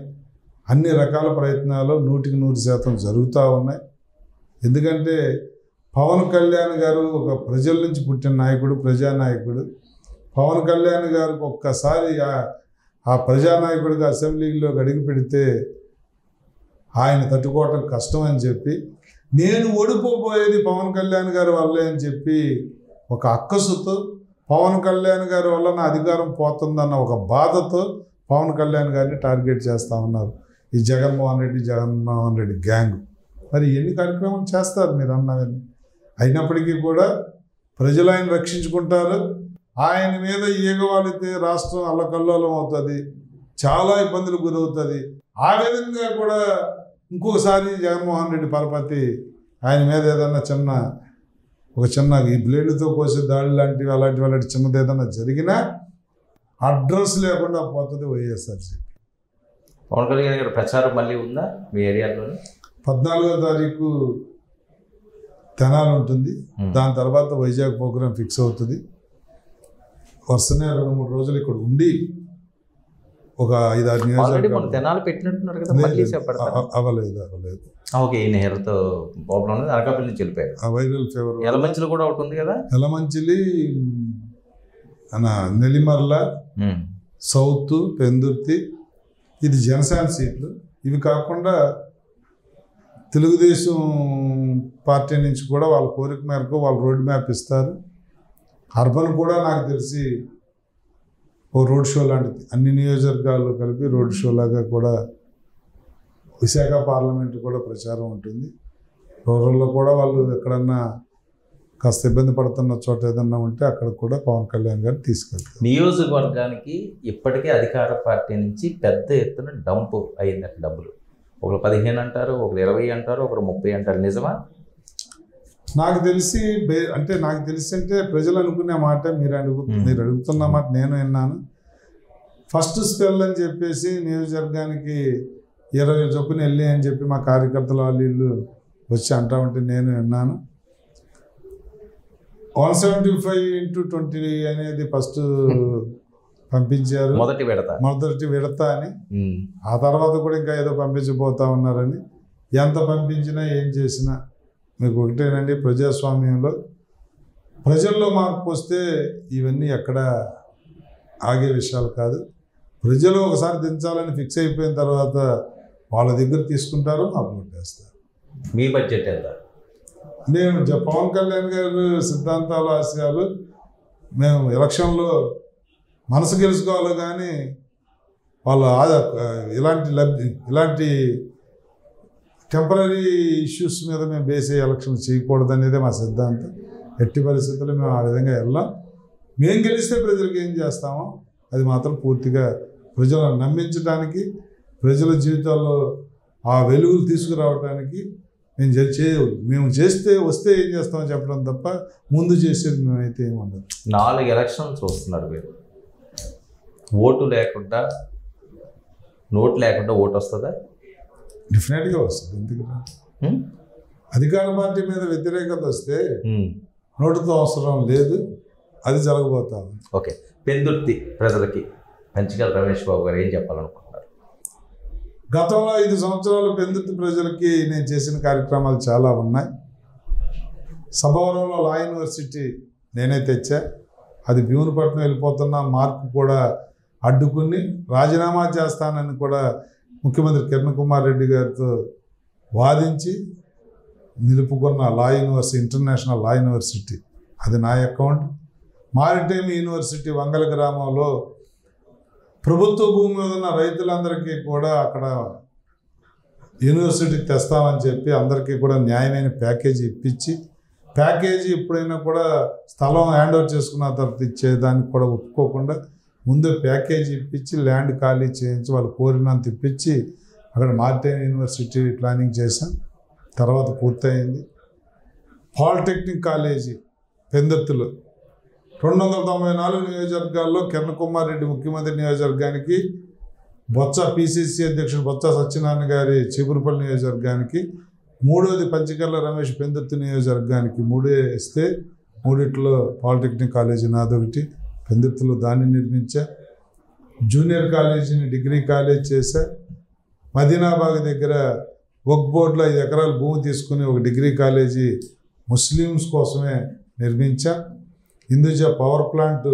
అన్ని రకాల ప్రయత్నాలు 100% జరుగుతూ ఉన్నాయి. ఎందుకంటే పవన్ కళ్యాణ్ గారు ఒక ప్రజల నుంచి పుట్టిన నాయకుడు, ప్రజానాయకుడు. పవన్ కళ్యాణ్ గారికి ఒక్కసారి ఆ ప్రజానాయకుడిగా అసెంబ్లీలో అడుగు పెడితే ఆయన తట్టుకోవటం కష్టం అని చెప్పి, నేను ఓడిపోబోయేది పవన్ కళ్యాణ్ గారి వల్లే అని చెప్పి ఒక అక్కసుతో, పవన్ కళ్యాణ్ గారి వల్ల నా అధికారం పోతుందన్న ఒక బాధతో పవన్ కళ్యాణ్ గారిని టార్గెట్ చేస్తూ ఉన్నారు ఈ జగన్మోహన్ రెడ్డి గ్యాంగ్. మరి ఎన్ని కార్యక్రమాలు చేస్తారు మీరు అన్నవన్నీ. అయినప్పటికీ కూడా ప్రజలు ఆయన రక్షించుకుంటారు. ఆయన మీద ఈగవాలితే రాష్ట్రం అల్లకల్లోలం అవుతుంది, చాలా ఇబ్బందులు గురవుతుంది. ఆ విధంగా కూడా ఇంకొకసారి జగన్మోహన్ రెడ్డి పరపతి ఆయన మీద ఏదన్నా చిన్న ఈ బ్లేడ్లతో కోసే దాడి లాంటివి అలాంటి చిన్నది ఏదన్నా జరిగినా అడ్రస్ లేకుండా పోతుంది వైఎస్ఆర్సీపీ. పవన్ కళ్యాణ్ గారి ప్రచారం మళ్ళీ ఉందా మీ ఏరియాలోని? 14వ తారీఖు తెనాలి ఉంటుంది. దాని తర్వాత వైజాగ్ ప్రోగ్రాం ఫిక్స్ అవుతుంది. వరుసనే 2-3 రోజులు ఇక్కడ ఉండి ఒక 5-6 నియోజకవర్గాలు తెనాలి పెట్టినట్టున్నారు కదా, మళ్ళీ చెప్పడతారా? అవ్వలేదు. ఓకే, ఈయన హెల్త్ ప్రాబ్లం అనేది అనకాపల్లి నుంచి వెళ్ళిపోయారు. Viral fever. ఎలమంచిలో కూడా ఒకటి ఉంది కదా, ఎలమంచిలి, నెల్లిమర్ల, సౌత్, పెందుర్తి, ఇది జనసేన సీట్లు. ఇవి కాకుండా తెలుగుదేశం పార్టీ నుంచి కూడా వాళ్ళ కోరిక మేరకు వాళ్ళు రోడ్ మ్యాప్ ఇస్తారు. అర్బన్ కూడా నాకు తెలిసి ఓ రోడ్ షో లాంటిది, అన్ని నియోజకవర్గాలు కలిపి రోడ్ షో లాగా కూడా విశాఖ పార్లమెంట్ కూడా ప్రచారం ఉంటుంది. రూరల్లో కూడా వాళ్ళు ఎక్కడన్నా కాస్త ఇబ్బంది పడుతున్న చోట ఏదన్నా ఉంటే అక్కడ కూడా పవన్ కళ్యాణ్ గారు తీసుకెళ్తారు. నియోజకవర్గానికి ఇప్పటికే అధికార పార్టీ నుంచి పెద్ద ఎత్తున డంప్ అయింది డబ్బులు. ఒకరు 15 అంటారు, ఒకరు 20 అంటారు, ఒకరు 30 అంటారు. నిజమా? నాకు తెలిసి అంటే ప్రజలు అనుకునే మాట మీరు అడుగుతున్న మాట నేను విన్నాను. ఫస్ట్ స్పెల్ అని చెప్పేసి నియోజకవర్గానికి 20 చొప్పున వెళ్ళి అని చెప్పి మా కార్యకర్తలు వాళ్ళు వచ్చి అంటా ఉంటే నేను విన్నాను. 175x20 అనేది ఫస్ట్ పంపించారు, మొదటి విడత అని. ఆ తర్వాత కూడా ఇంకా ఏదో పంపించబోతా ఉన్నారని. ఎంత పంపించినా ఏం చేసినా మీకు ఒకటేనండి, ప్రజాస్వామ్యంలో ప్రజల్లో మార్పు వస్తే ఇవన్నీ ఎక్కడ ఆగే విషయాలు కాదు. ప్రజలు ఒకసారి దించాలని ఫిక్స్ అయిపోయిన తర్వాత వాళ్ళ దగ్గర తీసుకుంటారు, మాకు కొట్టేస్తారు. మీ బడ్జెట్ ఎంత? మేము పవన్ కళ్యాణ్ గారు సిద్ధాంతాలు, ఆశయాలు మేము ఎలక్షన్లో మనసు గెలుచుకోవాలి కానీ వాళ్ళ ఇలాంటి టెంపరీ ఇష్యూస్ మీద మేము బేస్ ఎలక్షన్ చేయకూడదు అనేదే మా సిద్ధాంతం. ఎట్టి పరిస్థితుల్లో మేము ఆ విధంగా వెళ్ళాం. మేము గెలిస్తే ప్రజలకు ఏం చేస్తామో అది మాత్రం పూర్తిగా ప్రజలను నమ్మించడానికి, ప్రజల జీవితాల్లో ఆ వెలుగులు తీసుకురావడానికి మేము వస్తే ఏం చేస్తామని చెప్పడం తప్ప ముందు చేసేది మేమైతే ఏముండదు. 4 ఎలక్షన్లు చూస్తున్నారు మీరు. ఓటు లేకుండా, నోటు లేకుండా ఓటు వస్తుందా? డెఫినెట్గా వస్తుంది. ఎందుకంటే అధికార పార్టీ మీద వ్యతిరేకత వస్తే నోటుతో అవసరం లేదు, అది జరగబోతా ఉంది. ఓకే, పెందుర్తి ప్రజలకి పంచికల్ రమేష్ బాబు గారు ఏం చెప్పాలనుకుంటున్నారు? గతంలో 5 సంవత్సరాలు పెందుర్తి ప్రజలకి నేను చేసిన కార్యక్రమాలు చాలా ఉన్నాయి. సభవరంలో లా యూనివర్సిటీ నేనే తెచ్చా. అది భీమునిపట్నం వెళ్ళిపోతున్న మార్పు కూడా అడ్డుకుని రాజీనామా చేస్తానని కూడా ముఖ్యమంత్రి కిరణ్ కుమార్ రెడ్డి గారితో వాదించి నిలుపుకున్న లా యూనివర్సిటీ, ఇంటర్నేషనల్ లా యూనివర్సిటీ, అది నా అకౌంట్. మారిటైమ్ యూనివర్సిటీ వంగల గ్రామంలో ప్రభుత్వ భూమి మీద ఉన్న రైతులందరికీ కూడా అక్కడ యూనివర్సిటీ తెస్తామని చెప్పి అందరికీ కూడా న్యాయమైన ప్యాకేజీ ఇప్పించి, ప్యాకేజీ ఎప్పుడైనా కూడా స్థలం హ్యాండ్ ఓవర్ చేసుకున్న తర్వాత ఇచ్చేదానికి కూడా ఒప్పుకోకుండా ముందే ప్యాకేజీ ఇప్పించి ల్యాండ్ ఖాళీ చేయించి వాళ్ళు కోరినంత ఇప్పించి అక్కడ మారిటైమ్ యూనివర్సిటీ ప్లానింగ్ చేశాం. తర్వాత పూర్తయింది. పాలిటెక్నిక్ కాలేజీ పెందుర్తిలో 294 నియోజకవర్గాల్లో కిరణ్ కుమార్ రెడ్డి ముఖ్యమంత్రి నియోజకవర్గానికి, బొత్స పిసిసి అధ్యక్షుడు బొత్స సత్యనారాయణ గారి చీపురుపల్లి నియోజకవర్గానికి, 3వది పంచకర్ల రమేష్ పెందుర్తి నియోజకవర్గానికి 3 ఇస్తే 3 పాలిటెక్నిక్ కాలేజీ నాదొకటి పెందుర్తిలో దాన్ని నిర్మించా. జూనియర్ కాలేజీని డిగ్రీ కాలేజ్ చేశా. మదీనాబాగ్ దగ్గర వక్ బోర్డులో 5 ఎకరాల భూమి తీసుకుని ఒక డిగ్రీ కాలేజీ ముస్లిమ్స్ కోసమే నిర్మించా. హిందూజ పవర్ ప్లాంట్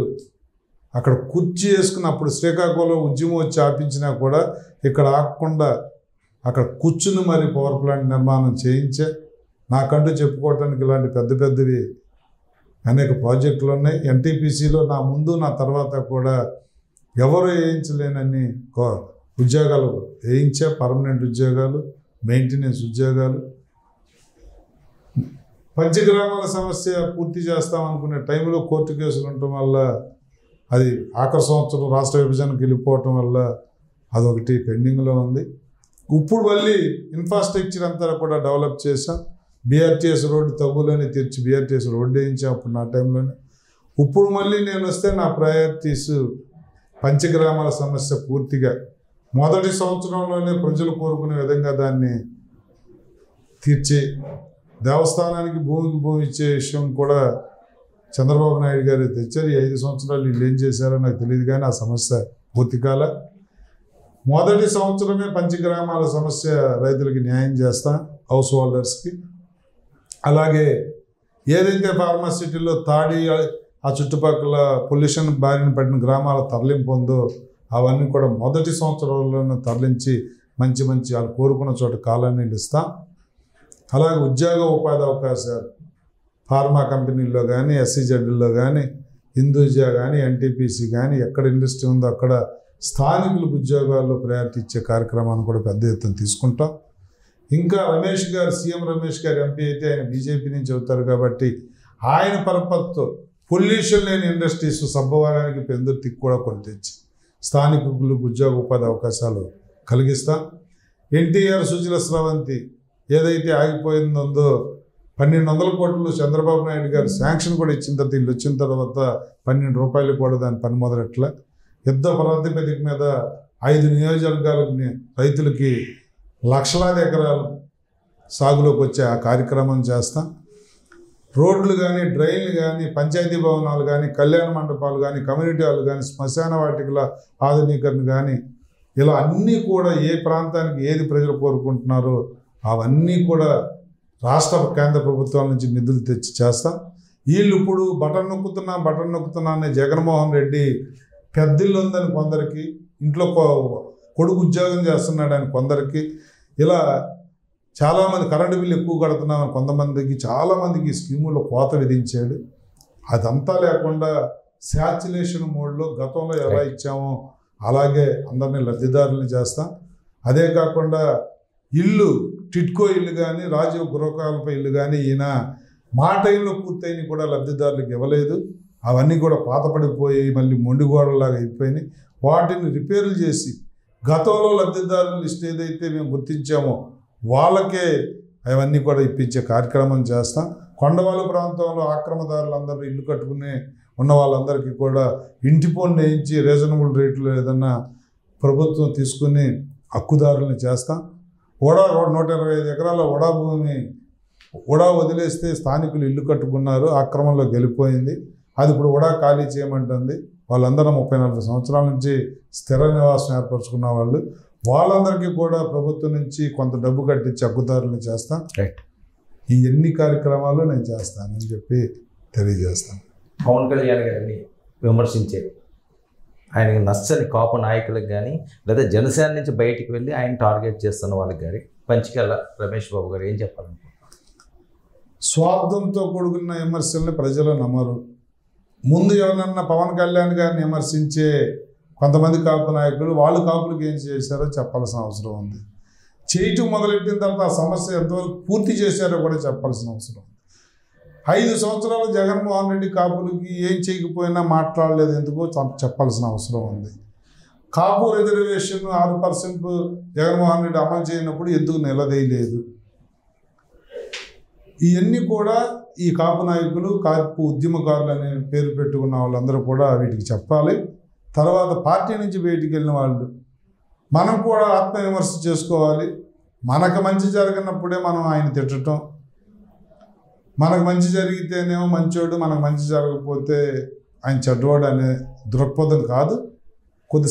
అక్కడ కుర్చీ వేసుకుని అప్పుడు శ్రీకాకుళం ఉద్యమం వచ్చి ఆపించినా కూడా ఇక్కడ ఆగకుండా అక్కడ కూర్చుని మరి పవర్ ప్లాంట్ నిర్మాణం చేయించే. నాకంటూ చెప్పుకోవటానికి ఇలాంటి పెద్దవి అనేక ప్రాజెక్టులు ఉన్నాయి. ఎన్టీపీసీలో నా ముందు నా తర్వాత కూడా ఎవరు వేయించలేనన్ని ఉద్యోగాలు వేయించా. పర్మనెంట్ ఉద్యోగాలు, మెయింటెనెన్స్ ఉద్యోగాలు. పంచగ్రామాల సమస్య పూర్తి చేస్తామనుకునే టైంలో కోర్టు కేసులు ఉండటం వల్ల అది ఆఖరి సంవత్సరం రాష్ట్ర విభజనకు వెళ్ళిపోవటం వల్ల అదొకటి పెండింగ్లో ఉంది. ఇప్పుడు మళ్ళీ ఇన్ఫ్రాస్ట్రక్చర్ అంతా కూడా డెవలప్ చేసాం. బీఆర్టీఎస్ రోడ్డు తగ్గులోనే తెచ్చి బీఆర్టీఎస్ రోడ్డు వేయించాం అప్పుడు నా టైంలోనే. ఇప్పుడు మళ్ళీ నేను వస్తే నా ప్రయారిటీస్ పంచగ్రామాల సమస్య పూర్తిగా మొదటి సంవత్సరంలోనే ప్రజలు కోరుకునే విధంగా దాన్ని తీర్చే, దేవస్థానానికి భూమికి భూమి ఇచ్చే విషయం కూడా చంద్రబాబు నాయుడు గారు తెచ్చారు. ఈ 5 సంవత్సరాలు వీళ్ళు ఏం చేశారో నాకు తెలియదు, కానీ ఆ సమస్య పూర్తికాల. మొదటి సంవత్సరమే పంచగ్రామాల సమస్య రైతులకి న్యాయం చేస్తాం, హౌస్ హోల్డర్స్కి. అలాగే ఏదైతే ఫార్మాసిటీలో తాడి ఆ చుట్టుపక్కల పొల్యూషన్ బారిన పడిన గ్రామాల తరలింపు ఉందో అవన్నీ కూడా మొదటి సంవత్సరంలోనే తరలించి మంచి మంచి వాళ్ళు కోరుకున్న చోట కాలనీలు ఇస్తాం. అలాగే ఉద్యోగ ఉపాధి అవకాశాలు ఫార్మా కంపెనీల్లో కానీ, SEZలో కానీ, హిందూజా కానీ, NTPC కానీ, ఎక్కడ ఇండస్ట్రీ ఉందో అక్కడ స్థానికులకు ఉద్యోగాల్లో ప్రయారిటీ ఇచ్చే కార్యక్రమాన్ని కూడా పెద్ద ఎత్తున తీసుకుంటాం. ఇంకా రమేష్ గారు, సీఎం రమేష్ గారు ఎంపీ అయితే ఆయన బీజేపీ నుంచి అవుతారు కాబట్టి ఆయన పరపతితో పొల్యూషన్ లేని ఇండస్ట్రీస్ సబ్బవరానికి పెందుర్తికి కూడా కొన్ని తెచ్చి స్థానికులకు ఉద్యోగ ఉపాధి అవకాశాలు కలిగిస్తాం. ఎన్టీఆర్ సుజల స్రవంతి ఏదైతే ఆగిపోయిందో 1200 కోట్లు చంద్రబాబు నాయుడు గారు శాంక్షన్ కూడా ఇచ్చిన తర్వాత వీళ్ళు వచ్చిన తర్వాత 12 రూపాయలు కూడా దాని పని మొదలెట్ల యుద్ధ ప్రాతిపదిక మీద 5 నియోజకవర్గాలకు రైతులకి లక్షలాది ఎకరాలు సాగులోకి వచ్చే ఆ కార్యక్రమం చేస్తాం. రోడ్లు కానీ, డ్రైన్లు కానీ, పంచాయతీ భవనాలు కానీ, కళ్యాణ మండపాలు కానీ, కమ్యూనిటీ హాల్ కానీ, శ్మశాన వాటికల ఆధునీకరణ కానీ, ఇలా అన్నీ కూడా ఏ ప్రాంతానికి ఏది ప్రజలు కోరుకుంటున్నారో అవన్నీ కూడా రాష్ట్ర కేంద్ర ప్రభుత్వాల నుంచి నిధులు తెచ్చి చేస్తాం. వీళ్ళు ఇప్పుడు బటన్ నొక్కుతున్నా అనే జగన్మోహన్ రెడ్డి పెద్దిల్లు ఉందని కొందరికి, ఇంట్లో కొడుకు ఉద్యోగం చేస్తున్నాడని కొందరికి, ఇలా చాలామంది కరెంటు బిల్లు ఎక్కువ కడుతున్నామని కొంతమందికి, చాలామందికి ఈ స్కీములో కోత విధించాడు. అదంతా లేకుండా శాచ్యులేషన్ మోడ్లో గతంలో ఎలా ఇచ్చామో అలాగే అందరినీ లబ్ధిదారులను చేస్తాం. అదే కాకుండా ఇల్లు, టిట్కో ఇల్లు కానీ, రాజీవ్ గృహకల్ప ఇల్లు కానీ ఈయన మాట ఇల్లు పూర్తయిన కూడా లబ్ధిదారులకు ఇవ్వలేదు. అవన్నీ కూడా పాతపడిపోయి మళ్ళీ మొండిగోడలాగా అయిపోయినాయి. వాటిని రిపేర్లు చేసి గతంలో లబ్ధిదారుల లిస్ట్ ఏదైతే మేము గుర్తించామో వాళ్ళకే అవన్నీ కూడా ఇప్పించే కార్యక్రమం చేస్తాం. కొండవాళ్ళ ప్రాంతంలో ఆక్రమదారులందరూ ఇల్లు కట్టుకుని ఉన్న వాళ్ళందరికీ కూడా ఇంటి పన్ను వేయించి రీజనబుల్ రేట్లో ఏదన్నా ప్రభుత్వం తీసుకుని హక్కుదారులను చేస్తాం. 125 ఎకరాల వడా భూమి వదిలేస్తే స్థానికులు ఇల్లు కట్టుకున్నారు, ఆక్రమంలో గెలిపోయింది. అది ఇప్పుడు ఖాళీ చేయమంటుంది. వాళ్ళందరూ 30-40 సంవత్సరాల నుంచి స్థిర నివాసం ఏర్పరచుకున్న వాళ్ళు, వాళ్ళందరికీ కూడా ప్రభుత్వం నుంచి కొంత డబ్బు కట్టించి హక్కుదారులను చేస్తాం. ఈ ఎన్ని కార్యక్రమాలు నేను చేస్తానని చెప్పి తెలియజేస్తాను. పవన్ కళ్యాణ్ గారిని విమర్శించే, ఆయనకి నచ్చని కాపు నాయకులకు కానీ, లేదా జనసేన నుంచి బయటికి వెళ్ళి ఆయన టార్గెట్ చేస్తున్న వాళ్ళకి కానీ పంచికల్ల రమేష్ బాబు గారు ఏం చెప్పాలనుకుంటున్నారు? స్వార్థంతో కూడుకున్న విమర్శల్ని ప్రజలు నమ్మరు. ముందు ఎవరన్నా పవన్ కళ్యాణ్ గారిని విమర్శించే కొంతమంది కాపు నాయకులు వాళ్ళు కాపులకు ఏం చేశారో చెప్పాల్సిన అవసరం ఉంది. చేయటం మొదలెట్టిన తర్వాత ఆ సమస్య ఎంతవరకు పూర్తి చేశారో కూడా చెప్పాల్సిన అవసరం ఉంది. 5 సంవత్సరాలు జగన్మోహన్ రెడ్డి కాపులకి ఏం చేయకపోయినా మాట్లాడలేదు ఎందుకో చెప్పాల్సిన అవసరం ఉంది. కాపు రిజర్వేషన్ 6% జగన్మోహన్ రెడ్డి అమలు చేయనప్పుడు ఎందుకు నిలదీయలేదు? ఇవన్నీ కూడా ఈ కాపు నాయకులు, కాపు ఉద్యమకారులు అనే పేరు పెట్టుకున్న వాళ్ళందరూ కూడా వీటికి చెప్పాలి. తర్వాత పార్టీ నుంచి బయటికి వెళ్ళిన వాళ్ళు మనం కూడా ఆత్మవిమర్శ చేసుకోవాలి. మనకు మంచి జరగనప్పుడే మనం ఆయన తిట్టడం, మనకు మంచి జరిగితేనేమో మంచోడు, మనకు మంచి జరగకపోతే ఆయన చెడ్డవాడు అనే దృక్పథం కాదు. కొద్ది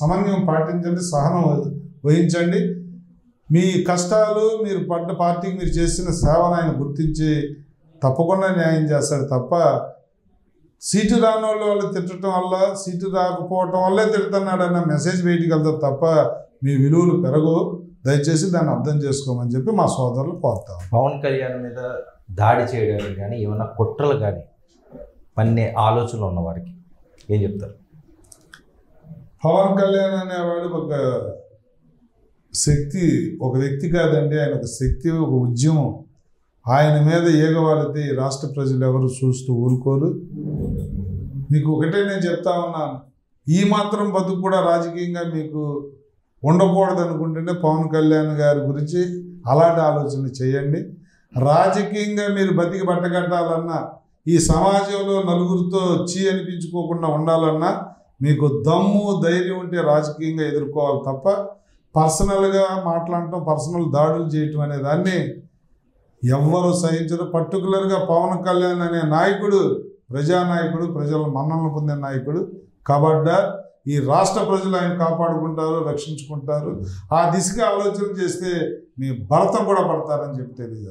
సమన్వయం పాటించండి, సహనం వహించండి. మీ కష్టాలు, మీరు పడ్డ పార్టీకి మీరు చేసిన సేవను ఆయన గుర్తించి తప్పకుండా న్యాయం చేస్తాడు తప్ప సీటు రాని వాళ్ళు తిట్టడం వల్ల, సీటు రాకపోవటం వల్లే తిడుతున్నాడు అన్న మెసేజ్ బయటికి వెళ్తారు తప్ప మీ విలువలు పెరగవు. దయచేసి దాన్ని అర్థం చేసుకోమని చెప్పి మా సోదరులు కోరుతాం. పవన్ కళ్యాణ్ మీద దాడి చేయడానికి కానీ, ఏమైనా కుట్రలు కానీ పన్నే ఆలోచనలు ఉన్నవారికి ఏం చెప్తారు? పవన్ కళ్యాణ్ అనేవాడు ఒక శక్తి, ఒక వ్యక్తి కాదండి. ఆయన ఒక శక్తి, ఒక ఉద్యమం. ఆయన మీద ఏగవాడితే ఈ రాష్ట్ర ప్రజలు ఎవరు చూస్తూ ఊరుకోరు. మీకు ఒకటే నేను చెప్తా ఉన్నాను, ఈ మాత్రం బతుకు కూడా రాజకీయంగా మీకు ఉండకూడదు అనుకుంటేనే పవన్ కళ్యాణ్ గారి గురించి అలాంటి ఆలోచనలు చేయండి. రాజకీయంగా మీరు బతికి బట్టగట్టాలన్నా, ఈ సమాజంలో నలుగురితో అనిపించుకోకుండా ఉండాలన్నా మీకు దమ్ము, ధైర్యం ఉంటే రాజకీయంగా ఎదుర్కోవాలి తప్ప పర్సనల్గా మాట్లాడటం, పర్సనల్ దాడులు చేయటం అనే దాన్ని ఎవ్వరు సహించరు. పర్టికులర్గా పవన్ కళ్యాణ్ అనే నాయకుడు ప్రజానాయకుడు, ప్రజల మన్ననలు పొందిన నాయకుడు కాబట్టి ఈ రాష్ట్ర ప్రజలు ఆయన కాపాడుకుంటారు, రక్షించుకుంటారు. ఆ దిశగా ఆలోచన చేస్తే మీ భరతం కూడా పడతారని చెప్పి తెలియజేస్తారు.